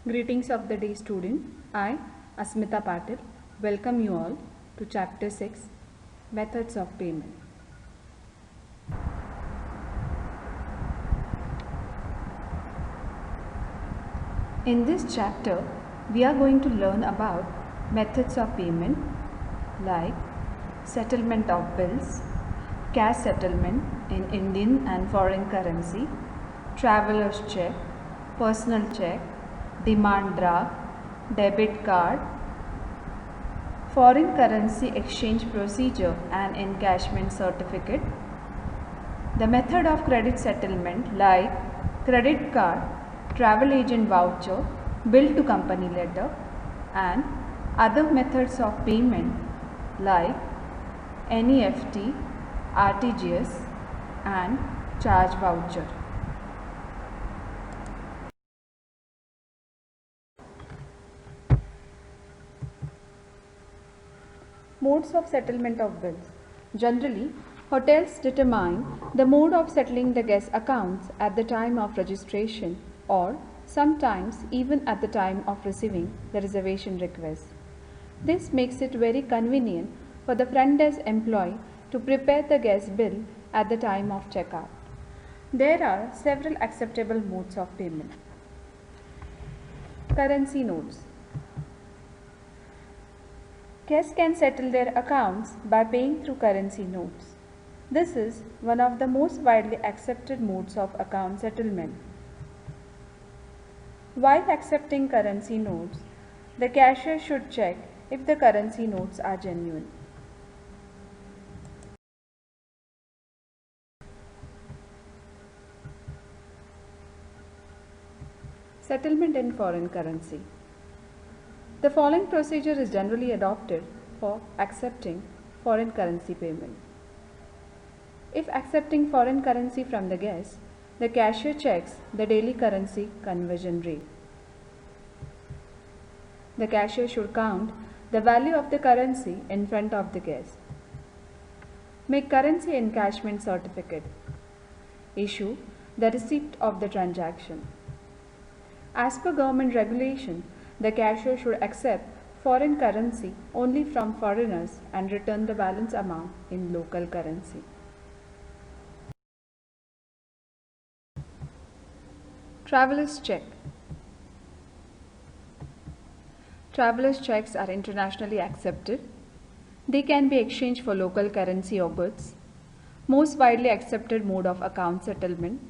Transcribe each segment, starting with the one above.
Greetings of the day, student. I, Asmita Patil, welcome you all to Chapter 6, Methods of Payment. In this chapter, we are going to learn about methods of payment like settlement of bills, cash settlement in Indian and foreign currency, traveler's check, personal check, demand draft, debit card, foreign currency exchange procedure and encashment certificate, the method of credit settlement like credit card, travel agent voucher, bill to company letter, and other methods of payment like NEFT, RTGS, and charge voucher. Modes of settlement of bills. Generally, hotels determine the mode of settling the guest accounts at the time of registration or sometimes even at the time of receiving the reservation request. This makes it very convenient for the front desk employee to prepare the guest bill at the time of checkout. There are several acceptable modes of payment. Currency notes. Guests can settle their accounts by paying through currency notes. This is one of the most widely accepted modes of account settlement. While accepting currency notes, the cashier should check if the currency notes are genuine. Settlement in foreign currency. The following procedure is generally adopted for accepting foreign currency payment. If accepting foreign currency from the guest, the cashier checks the daily currency conversion rate. The cashier should count the value of the currency in front of the guest. Make currency encashment certificate. Issue the receipt of the transaction. As per government regulation, the cashier should accept foreign currency only from foreigners and return the balance amount in local currency. Traveler's check. Traveler's checks are internationally accepted. They can be exchanged for local currency or goods. Most widely accepted mode of account settlement.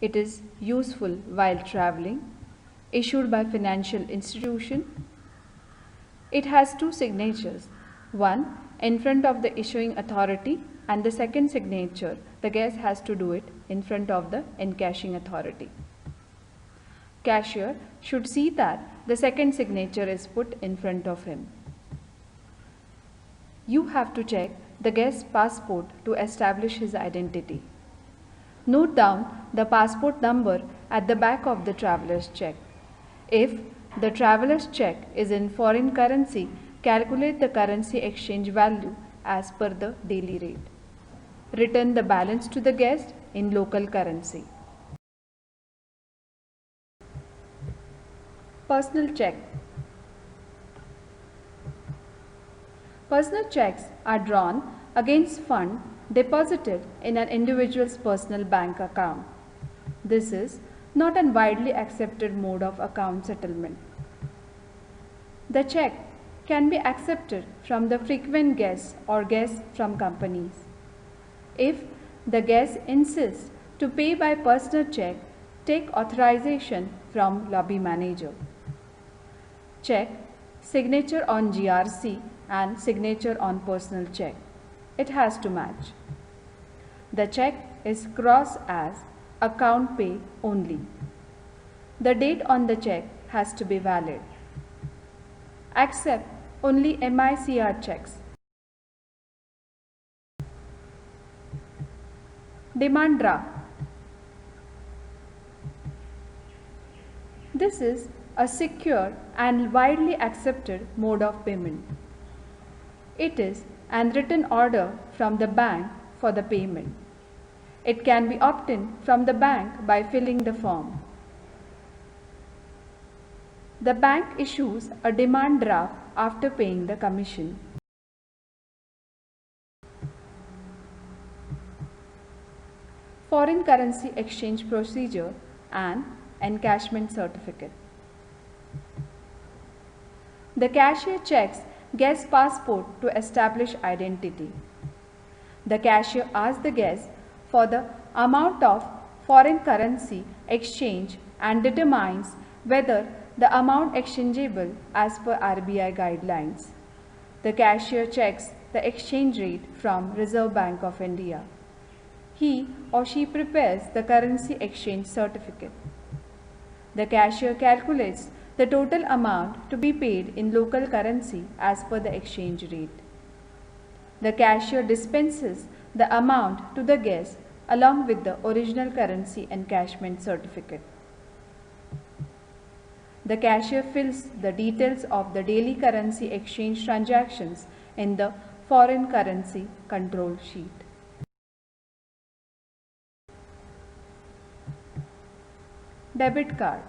It is useful while traveling. Issued by financial institution. It has two signatures, one in front of the issuing authority and the second signature the guest has to do it in front of the encashing authority. Cashier should see that the second signature is put in front of him. You have to check the guest's passport to establish his identity. Note down the passport number at the back of the traveler's check. If the traveler's check is in foreign currency, calculate the currency exchange value as per the daily rate. Return the balance to the guest in local currency. Personal check. Personal checks are drawn against fund deposited in an individual's personal bank account. This is not a widely accepted mode of account settlement. The check can be accepted from the frequent guests or guests from companies. If the guest insists to pay by personal check, take authorization from lobby manager. Check signature on GRC and signature on personal check. It has to match. The check is crossed as account pay only. The date on the check has to be valid. Accept only MICR checks. Demand draft. This is a secure and widely accepted mode of payment. It is an written order from the bank for the payment. It can be obtained from the bank by filling the form. The bank issues a demand draft after paying the commission. Foreign currency exchange procedure and encashment certificate. The cashier checks guest's passport to establish identity. The cashier asks the guest for the amount of foreign currency exchange and determines whether the amount exchangeable as per RBI guidelines. The cashier checks the exchange rate from Reserve Bank of India. He or she prepares the currency exchange certificate. The cashier calculates the total amount to be paid in local currency as per the exchange rate. The cashier dispenses the amount to the guest along with the original currency encashment certificate. The cashier fills the details of the daily currency exchange transactions in the foreign currency control sheet. Debit card.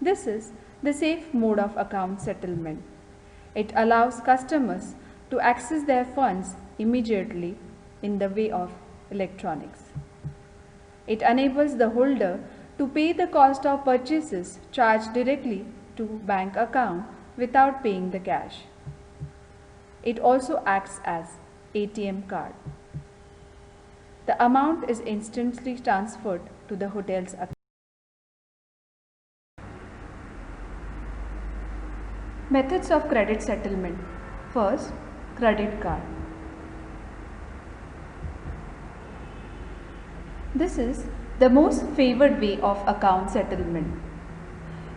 This is the safe mode of account settlement. It allows customers to access their funds immediately in the way of electronics. It enables the holder to pay the cost of purchases charged directly to bank account without paying the cash. It also acts as ATM card. The amount is instantly transferred to the hotel's account. Methods of credit settlement. First, credit card. This is the most favored way of account settlement.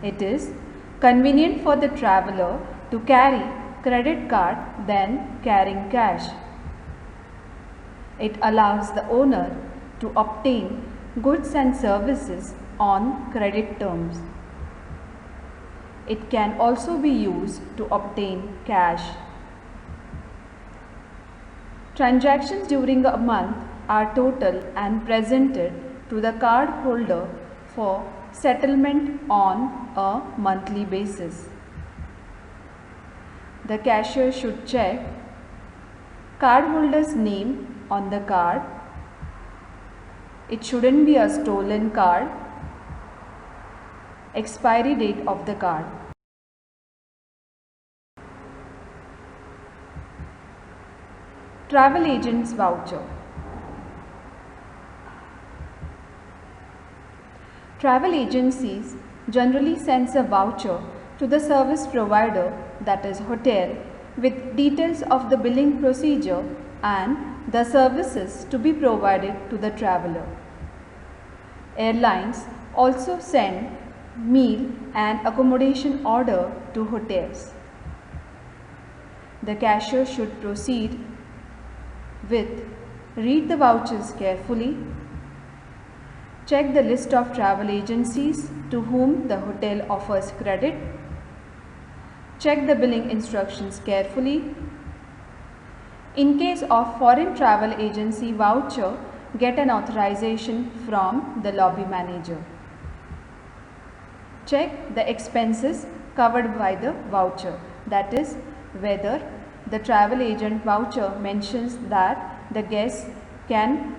It is convenient for the traveler to carry credit card than carrying cash. It allows the owner to obtain goods and services on credit terms. It can also be used to obtain cash. Transactions during a month are total and presented to the card holder for settlement on a monthly basis. The cashier should check cardholder's name on the card. It shouldn't be a stolen card. Expiry date of the card. Travel agent's voucher. Travel agencies generally sends a voucher to the service provider, that is hotel, with details of the billing procedure and the services to be provided to the traveler. Airlines also send meal and accommodation order to hotels. The cashier should proceed with read the vouchers carefully, check the list of travel agencies to whom the hotel offers credit, check the billing instructions carefully. In case of foreign travel agency voucher, get an authorization from the lobby manager. Check the expenses covered by the voucher, that is, whether the travel agent voucher mentions that the guest can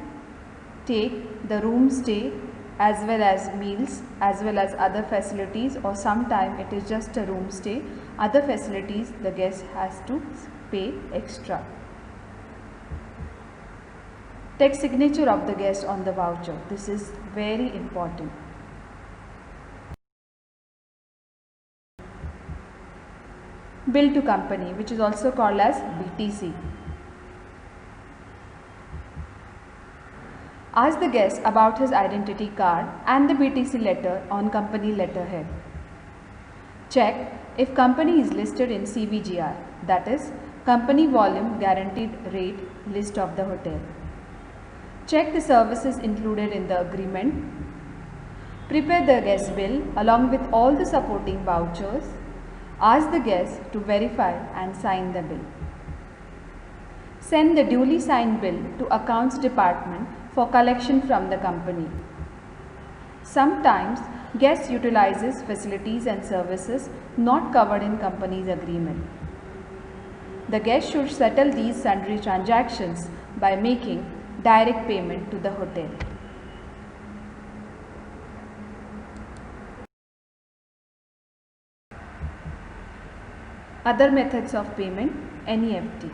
take the room stay as well as meals as well as other facilities, or sometime it is just a room stay. Other facilities the guest has to pay extra. Take signature of the guest on the voucher. This is very important. Bill to company, which is also called as BTC. Ask the guest about his identity card and the BTC letter on company letterhead. Check if company is listed in CVGR, that is Company Volume Guaranteed Rate list of the hotel. Check the services included in the agreement. Prepare the guest bill along with all the supporting vouchers. Ask the guest to verify and sign the bill. Send the duly signed bill to Accounts Department for collection from the company. Sometimes guest utilizes facilities and services not covered in company's agreement. The guest should settle these sundry transactions by making direct payment to the hotel. Other methods of payment, NEFT.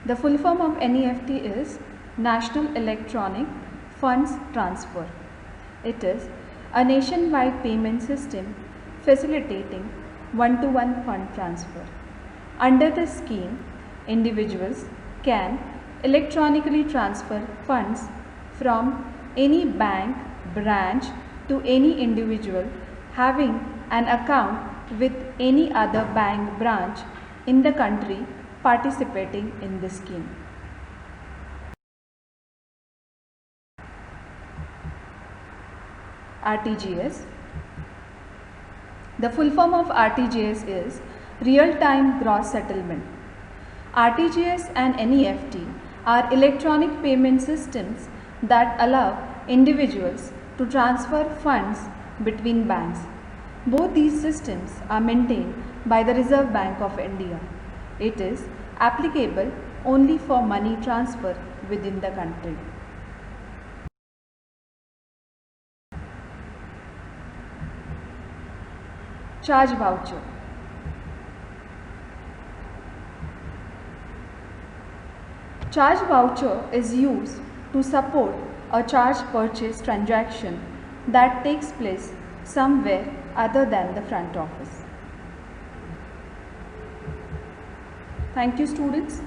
The full form of NEFT is National Electronic Funds Transfer. It is a nationwide payment system facilitating one-to-one fund transfer. Under this scheme, individuals can electronically transfer funds from any bank branch to any individual having an account with any other bank branch in the country participating in this scheme. RTGS. The full form of RTGS is Real-Time Gross Settlement. RTGS and NEFT are electronic payment systems that allow individuals to transfer funds between banks. Both these systems are maintained by the Reserve Bank of India. It is applicable only for money transfer within the country. Charge voucher. Charge voucher is used to support a charge purchase transaction that takes place somewhere other than the front office. Thank you, students.